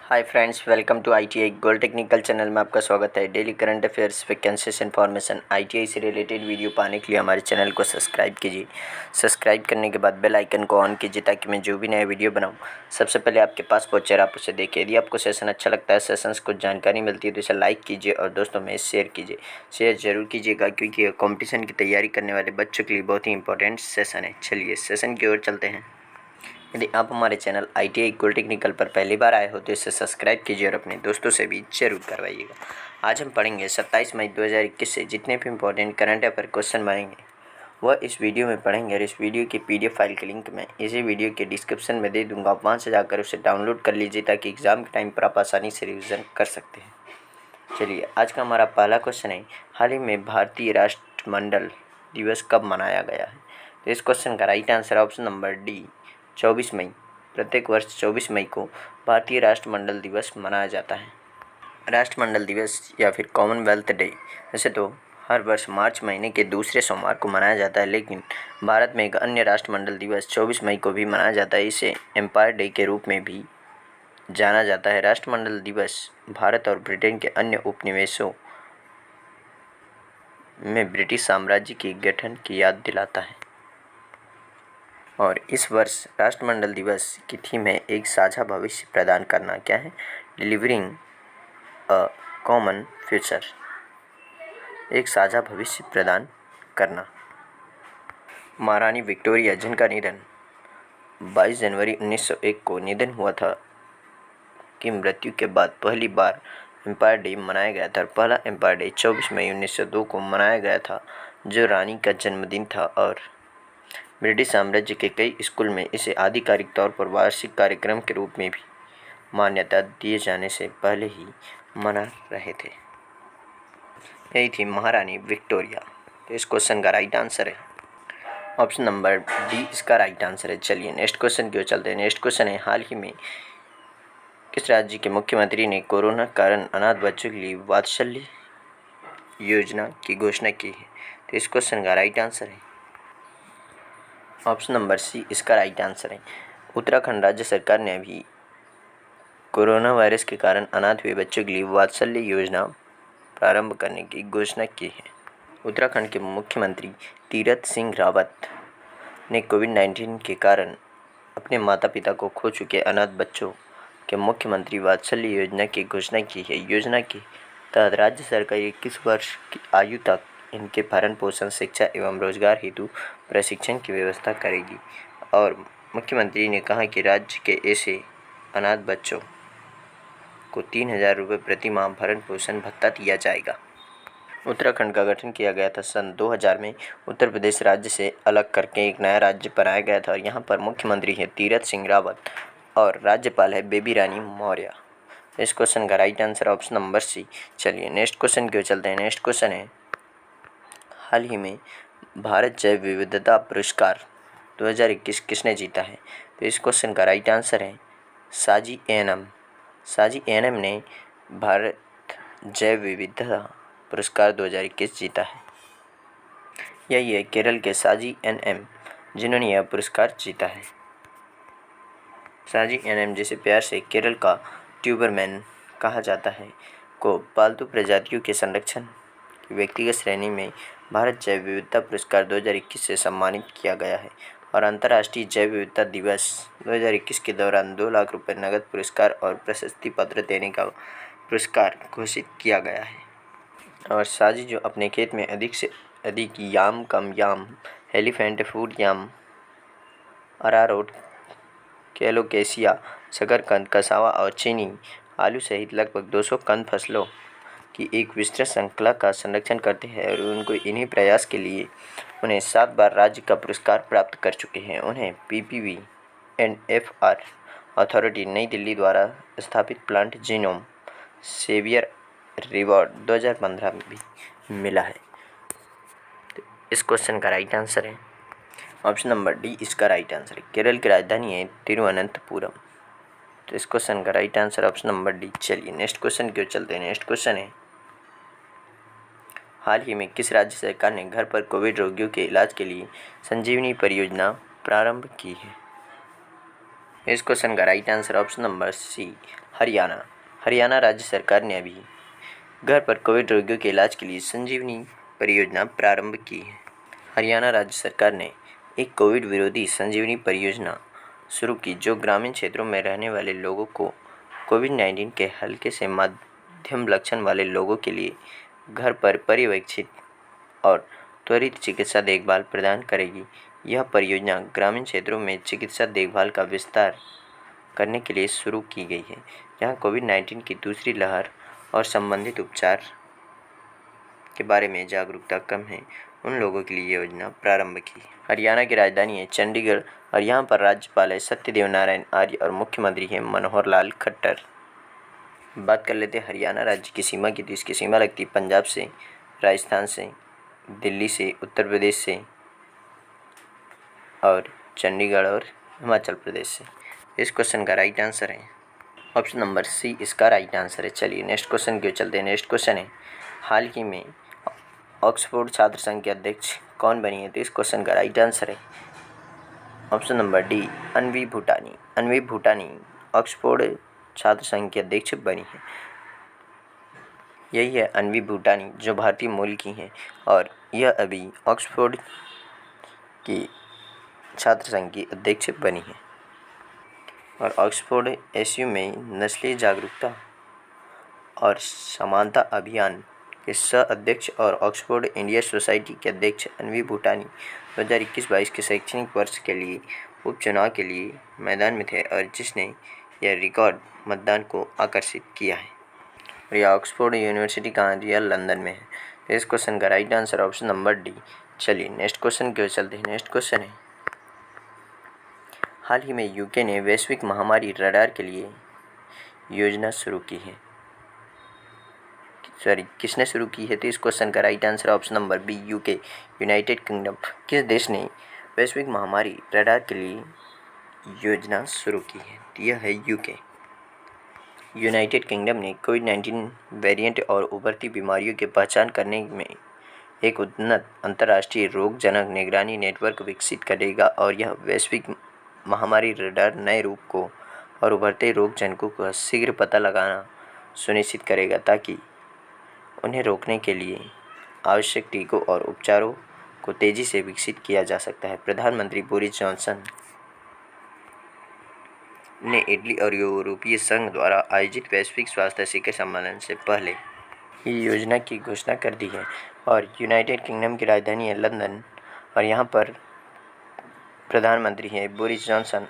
Hi friends, welcome to ITI gold technical channel में आपका स्वागत है। Daily current affairs, vacancies information, ITI से रिलेटेड वीडियो पाने के लिए हमारे चैनल को सब्सक्राइब कीजिए। सब्सक्राइब करने के बाद बेल आइकन को ऑन कीजिए ताकि मैं जो भी नया वीडियो बनाऊं सबसे पहले आपके पास पहुंचे और आप उसे देखिए। यदि आपको सेशन अच्छा लगता है, सेशंस कुछ जानकारी मिलती है तो इसे लाइक कीजिए और दोस्तों में शेयर कीजिए। शेयर जरूर कीजिएगा क्योंकि ये कॉम्पिटिशन की तैयारी करने वाले बच्चों के लिए बहुत ही इंपॉर्टेंट सेशन है। चलिए सेशन की ओर चलते हैं। यदि आप हमारे चैनल आईटीआई गोल्ड टेक्निकल पर पहली बार आए हो तो इसे सब्सक्राइब कीजिए और अपने दोस्तों से भी जरूर करवाइएगा। आज हम पढ़ेंगे 27 मई 2021 से जितने भी इंपॉर्टेंट करंट अफेयर क्वेश्चन बनेंगे वह इस वीडियो में पढ़ेंगे और इस वीडियो की पीडीएफ फाइल के लिंक मैं इसी वीडियो के डिस्क्रिप्शन में दे दूंगा। आप वहाँ से जाकर उसे डाउनलोड कर लीजिए ताकि एग्जाम के टाइम पर आप आसानी से रिविज़न कर सकते हैं। चलिए आज का हमारा पहला क्वेश्चन है, हाल ही में भारतीय राष्ट्रमंडल दिवस कब मनाया गया है? तो इस क्वेश्चन का right answer option number D 24 मई। प्रत्येक वर्ष 24 मई को भारतीय राष्ट्रमंडल दिवस मनाया जाता है। राष्ट्रमंडल दिवस या फिर कॉमनवेल्थ डे वैसे तो हर वर्ष मार्च महीने के दूसरे सोमवार को मनाया जाता है, लेकिन भारत में एक अन्य राष्ट्रमंडल दिवस 24 मई को भी मनाया जाता है। इसे एम्पायर डे के रूप में भी जाना जाता है। राष्ट्रमंडल दिवस भारत और ब्रिटेन के अन्य उपनिवेशों में ब्रिटिश साम्राज्य के गठन की याद दिलाता है। और इस वर्ष राष्ट्रमंडल दिवस की थीम है एक साझा भविष्य प्रदान करना। क्या है? डिलीवरिंग अ कॉमन फ्यूचर, एक साझा भविष्य प्रदान करना। महारानी विक्टोरिया, जिनका निधन 22 जनवरी 1901 को निधन हुआ था, की मृत्यु के बाद पहली बार एम्पायर डे मनाया गया था। पहला एम्पायर डे 24 मई 1902 को मनाया गया था, जो रानी का जन्मदिन था। और ब्रिटिश साम्राज्य के कई स्कूल में इसे आधिकारिक तौर पर वार्षिक कार्यक्रम के रूप में भी मान्यता दिए जाने से पहले ही मना रहे थे। यही थी महारानी विक्टोरिया। तो इस क्वेश्चन का राइट आंसर है ऑप्शन नंबर डी, इसका राइट आंसर है। चलिए नेक्स्ट क्वेश्चन की ओर चलते हैं। नेक्स्ट क्वेश्चन है, हाल ही में किस राज्य के मुख्यमंत्री ने कोरोना कारण अनाथ बच्चों के लिए वात्सल्य योजना की घोषणा की है? तो इस क्वेश्चन का राइट आंसर है ऑप्शन नंबर सी, इसका राइट आंसर है। उत्तराखंड राज्य सरकार ने अभी कोरोना वायरस के कारण अनाथ हुए बच्चों के लिए वात्सल्य योजना प्रारंभ करने की घोषणा की है। उत्तराखंड के मुख्यमंत्री तीरथ सिंह रावत ने कोविड-19 के कारण अपने माता पिता को खो चुके अनाथ बच्चों के मुख्यमंत्री वात्सल्य योजना की घोषणा की है। योजना के तहत राज्य सरकार 21 वर्ष की आयु तक इनके भरण पोषण, शिक्षा एवं रोजगार हेतु प्रशिक्षण की व्यवस्था करेगी। और मुख्यमंत्री ने कहा कि राज्य के ऐसे अनाथ बच्चों को 3,000 रुपये प्रति माह भरण पोषण भत्ता दिया जाएगा। उत्तराखंड का गठन किया गया था सन 2000 में। उत्तर प्रदेश राज्य से अलग करके एक नया राज्य बनाया गया था और यहाँ पर मुख्यमंत्री है तीरथ सिंह रावत और राज्यपाल है बेबी रानी मौर्य। इस क्वेश्चन का right answer option number C. चलिए नेक्स्ट क्वेश्चन की ओर चलते हैं। नेक्स्ट क्वेश्चन है, हाल ही में भारत जैव विविधता पुरस्कार 2021 किसने जीता है? तो इस क्वेश्चन का राइट आंसर है साजी एएनएम। साजी एएनएम ने भारत जैव विविधता पुरस्कार 2021 जीता है। यही है केरल के साजी एएनएम जिन्होंने यह पुरस्कार जीता है। साजी एएनएम, जिसे प्यार से केरल का ट्यूबरमैन कहा जाता है, को पालतू प्रजातियों के संरक्षण की व्यक्तिगत श्रेणी में भारत जैव विविधता पुरस्कार 2021 से सम्मानित किया गया है। और अंतर्राष्ट्रीय जैव विविधता दिवस 2021 के दौरान 2 लाख रुपये नगद पुरस्कार और प्रशस्ति पत्र देने का पुरस्कार घोषित किया गया है। और साजी जो अपने खेत में अधिक से अधिक याम, कम याम, एलिफेंट फूड याम, अरारोट, कैलोकेसिया, शकरकंद, कसावा और चीनी आलू सहित लगभग 200 कंद फसलों की एक विस्तृत श्रृंखला का संरक्षण करते हैं और उनको इन्हीं प्रयास के लिए उन्हें 7 बार राज्य का पुरस्कार प्राप्त कर चुके हैं। उन्हें पीपीवी एंड एफआर अथॉरिटी नई दिल्ली द्वारा स्थापित प्लांट जीनोम सेवियर रिवॉर्ड 2015 में भी मिला है। तो इस क्वेश्चन का राइट आंसर है ऑप्शन नंबर डी, इसका राइट आंसर है। केरल की राजधानी है तिरुवनंतपुरम। तो इस क्वेश्चन का right answer option number D. चलिए नेक्स्ट क्वेश्चन की ओर चलते हैं। नेक्स्ट क्वेश्चन है, हाल ही में किस राज्य सरकार ने घर पर कोविड रोगियों के इलाज के लिए संजीवनी परियोजना प्रारंभ की है? इस क्वेश्चन का right answer option number C Haryana. Haryana राज्य सरकार ने अभी घर पर कोविड रोगियों के इलाज के लिए संजीवनी परियोजना प्रारंभ की है। हरियाणा राज्य सरकार ने एक कोविड विरोधी संजीवनी परियोजना शुरू की जो ग्रामीण क्षेत्रों में रहने वाले लोगों को कोविड-19 के हल्के से मध्यम लक्षण वाले लोगों के लिए घर पर पर्यवेक्षित और त्वरित चिकित्सा देखभाल प्रदान करेगी। यह परियोजना ग्रामीण क्षेत्रों में चिकित्सा देखभाल का विस्तार करने के लिए शुरू की गई है, जहां कोविड-19 की दूसरी लहर और संबंधित उपचार के बारे में जागरूकता कम है, उन लोगों के लिए योजना प्रारंभ की। हरियाणा की राजधानी है चंडीगढ़ और यहाँ पर राज्यपाल है सत्यदेव नारायण आर्य और मुख्यमंत्री है मनोहर लाल खट्टर। बात कर लेते हैं हरियाणा राज्य की सीमा की, तो इसकी सीमा लगती है पंजाब से, राजस्थान से, दिल्ली से, उत्तर प्रदेश से और चंडीगढ़ और हिमाचल प्रदेश से। इस क्वेश्चन का राइट आंसर है ऑप्शन नंबर सी, इसका राइट आंसर है। चलिए नेक्स्ट क्वेश्चन की ओर चलते हैं। नेक्स्ट क्वेश्चन है, हाल ही में ऑक्सफोर्ड छात्र संघ के अध्यक्ष कौन बनी है? तो इस क्वेश्चन का राइट आंसर है option number D, Anvi Bhutani. Anvi Bhutani Oxford छात्र संघ की अध्यक्ष बनी है। यही है अन्वी भूटानी जो भारतीय मूल की हैं और यह अभी ऑक्सफोर्ड की छात्र संघ की अध्यक्ष बनी है। और ऑक्सफोर्ड एसयू में नस्लीय जागरूकता और समानता अभियान के सह अध्यक्ष और ऑक्सफोर्ड इंडिया सोसाइटी के अध्यक्ष अन्वी भूटानी 2021-22 के शैक्षणिक वर्ष के लिए उपचुनाव के लिए मैदान में थे और जिसने यह रिकॉर्ड मतदान को आकर्षित किया है। और यह ऑक्सफोर्ड यूनिवर्सिटी कहाँ है? यह लंदन में है। इस क्वेश्चन का right answer option number D. चलिए नेक्स्ट क्वेश्चन की ओर चलते हैं। नेक्स्ट क्वेश्चन है, हाल ही में यूके ने वैश्विक महामारी रडार के लिए योजना शुरू की है। किसने शुरू की है? तो इस क्वेश्चन का right answer option number B, UK, United Kingdom. किस देश ने वैश्विक महामारी रडार के लिए योजना शुरू की है? यह है यूके। यूनाइटेड किंगडम ने कोविड-19 वेरिएंट और उभरती बीमारियों की पहचान करने में एक उन्नत अंतर्राष्ट्रीय रोगजनक निगरानी नेटवर्क विकसित करेगा और यह वैश्विक महामारी रडार नए रूप को और उभरते रोगजनकों का शीघ्र पता लगाना सुनिश्चित करेगा ताकि उन्हें रोकने के लिए आवश्यक टीकों और उपचारों को तेजी से विकसित किया जा सकता है। प्रधानमंत्री बोरिस जॉनसन ने इटली और यूरोपीय संघ द्वारा आयोजित वैश्विक स्वास्थ्य शिखर सम्मेलन से पहले ही योजना की घोषणा कर दी है और यूनाइटेड किंगडम की राजधानी है लंदन और यहाँ पर प्रधानमंत्री है बोरिस जॉनसन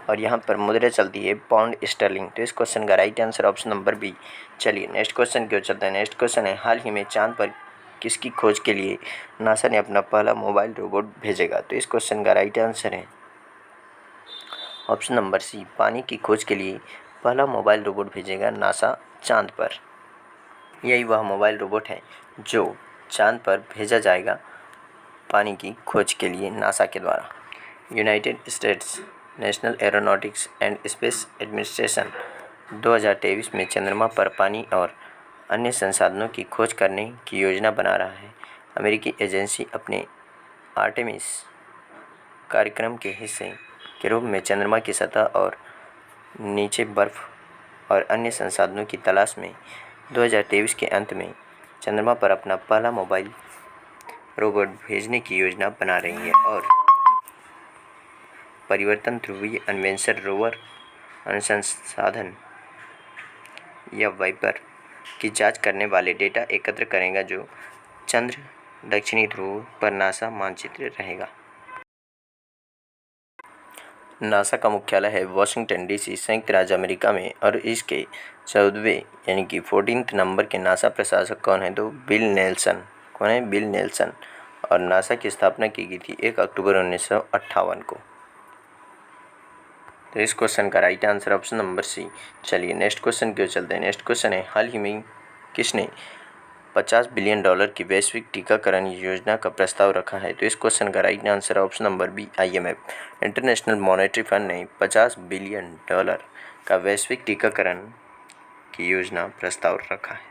और यहाँ पर मुद्रा चलती है पाउंड स्टर्लिंग। तो इस क्वेश्चन का right answer option number B. चलिए नेक्स्ट क्वेश्चन की ओर चलते हैं। नेक्स्ट क्वेश्चन है, हाल ही में चांद पर किसकी खोज के लिए नासा ने अपना पहला मोबाइल रोबोट भेजेगा? तो इस क्वेश्चन का राइट आंसर है ऑप्शन नंबर सी, पानी की खोज के लिए पहला मोबाइल रोबोट भेजेगा नासा चांद पर। यही वह मोबाइल रोबोट है जो चांद पर भेजा जाएगा पानी की खोज के लिए नासा के द्वारा। United states national aeronautics and space administration 2023 में चंद्रमा पर पानी और अन्य संसाधनों की खोज करने की योजना बना रहा है। अमेरिकी एजेंसी अपने आर्टेमिस कार्यक्रम के हिस्से के रूप में चंद्रमा की सतह और नीचे बर्फ और अन्य संसाधनों की तलाश में 2023 के अंत में चंद्रमा पर अपना पहला मोबाइल रोबोट भेजने की योजना बना रही है और परिवर्तन ध्रुवीय अन्वेषण रोवर अनुसंधान या वाइपर की जांच करने वाले डेटा एकत्र करेगा जो चंद्र दक्षिणी ध्रुव पर नासा मानचित्र रहेगा। नासा का मुख्यालय है वाशिंगटन डीसी, संयुक्त राज्य अमेरिका में और इसके 14वें यानी कि 14th नंबर के नासा प्रशासक कौन है? तो बिल नेल्सन। कौन है? Bill Nelson. और नासा की स्थापना की गई थी 1 अक्टूबर 1958 को। तो इस क्वेश्चन का right answer option number C. चलिए नेक्स्ट क्वेश्चन की ओर चलते हैं। नेक्स्ट क्वेश्चन है, हाल ही में किसने $50 बिलियन की वैश्विक टीकाकरण योजना का प्रस्ताव रखा है? तो इस क्वेश्चन का right answer option number B, IMF। International Monetary Fund ने $50 बिलियन का वैश्विक टीकाकरण की योजना प्रस्ताव रखा है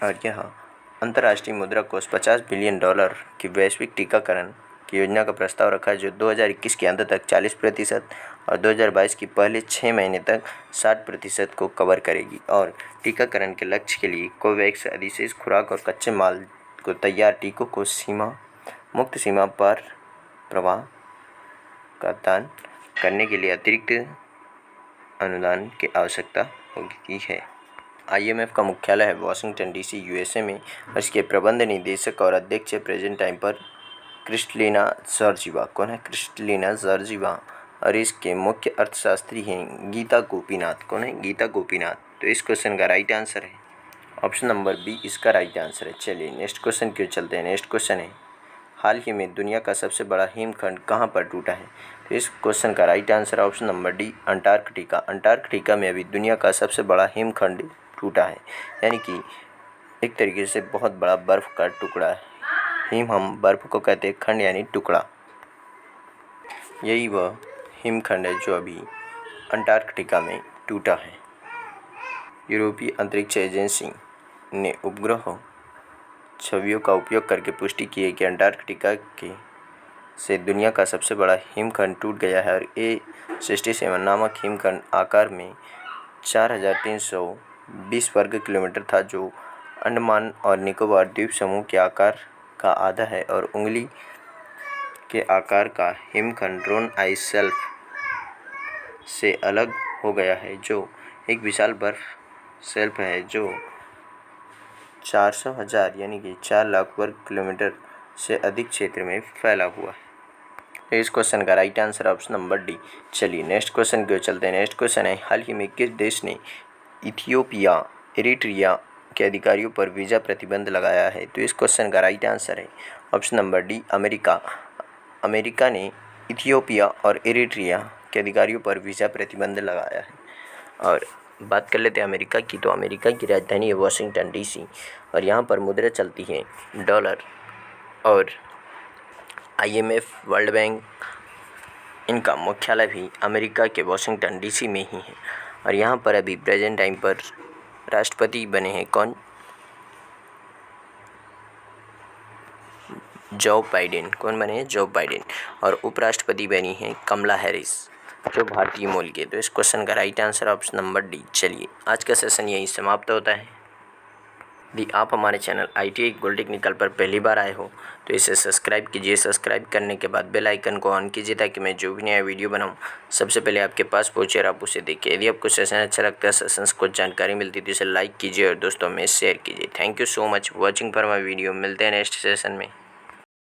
और यह अंतर्राष्ट्रीय मुद्रा कोष $50 बिलियन की वैश्विक टीकाकरण की योजना का प्रस्ताव रखा है जो 2021 के अंत तक 40% और 2022 की पहले 6 महीने तक 60% को कवर करेगी। और टीकाकरण के लक्ष्य के लिए कोवैक्स अधिशेष खुराक और कच्चे माल को तैयार टीकों को मुक्त सीमा पर प्रवाह का दान करने के लिए अतिरिक्त अनुदान की आवश्यकता होती है। IMF का मुख्यालय है वाशिंगटन DC USA में और इसके प्रबंध निदेशक और अध्यक्ष प्रेजेंट टाइम पर क्रिस्टलिना जॉर्जिवा। कौन है? Kristalina Georgieva. और इसके मुख्य अर्थशास्त्री हैं गीता गोपीनाथ। कौन है? गीता गोपीनाथ। तो इस क्वेश्चन का राइट आंसर है ऑप्शन नंबर बी, इसका राइट आंसर है। चलिए नेक्स्ट क्वेश्चन क्यों चलते हैं। नेक्स्ट क्वेश्चन है, हाल ही में दुनिया का सबसे बड़ा हिमखंड कहाँ पर टूटा है? तो इस क्वेश्चन का राइट आंसर है option number D, Antarctica. Antarctica में अभी दुनिया का सबसे बड़ा हिमखंड टूटा है, यानी कि एक तरीके से बहुत बड़ा बर्फ़ का टुकड़ा है। हम बर्फ़ को कहते हैं खंड यानी टुकड़ा। यही वह हिमखंड है जो अभी अंटार्कटिका में टूटा है। यूरोपीय अंतरिक्ष एजेंसी ने उपग्रह छवियों का उपयोग करके पुष्टि की है कि अंटार्कटिका से दुनिया का सबसे बड़ा हिमखंड टूट गया है और A67 नामक हिमखंड आकार में 4320 वर्ग किलोमीटर था, जो अंडमान और निकोबार द्वीप समूह के आकार का आधा है और उंगली के आकार का हिमखंड रोन आइस शेल्फ से अलग हो गया है, जो एक विशाल बर्फ शेल्फ है जो 400,000 यानी कि 4 लाख वर्ग किलोमीटर से अधिक क्षेत्र में फैला हुआ है। इस क्वेश्चन का right answer option number D. चलिए नेक्स्ट क्वेश्चन क्यों चलते हैं। नेक्स्ट क्वेश्चन है, हाल ही में किस देश ने इथियोपिया इरिट्रिया के अधिकारियों पर वीज़ा प्रतिबंध लगाया है? तो इस क्वेश्चन का राइट आंसर है option number D, America. America ने इथियोपिया और इरिट्रिया के अधिकारियों पर वीज़ा प्रतिबंध लगाया है। और बात कर लेते हैं अमेरिका की। तो अमेरिका की राजधानी है वाशिंगटन DC और यहाँ पर मुद्रा चलती है डॉलर। और IMF, वर्ल्ड बैंक, इनका मुख्यालय भी अमेरिका के वाशिंगटन DC में ही है। और यहाँ पर अभी प्रेजेंट टाइम पर राष्ट्रपति बने हैं कौन? Joe Biden. कौन बने हैं? Joe Biden. और उपराष्ट्रपति बनी हैं कमला हैरिस, जो भारतीय मूल के। तो इस क्वेश्चन का right answer option number D. चलिए आज का सेशन यही समाप्त होता है। यदि आप हमारे चैनल ITI गोल्ड टेक्निकल पर पहली बार आए हो तो इसे सब्सक्राइब कीजिए। सब्सक्राइब करने के बाद बेल आइकन को ऑन कीजिए ताकि मैं जो भी नया वीडियो बनाऊं सबसे पहले आपके पास पहुंचे और आप उसे देखिए। यदि आपको सेशन अच्छा लगता है, सेशन को जानकारी मिलती है तो इसे लाइक कीजिए और दोस्तों में शेयर कीजिए। Thank you so much watching for my video. मिलते हैं नेक्स्ट सेशन में।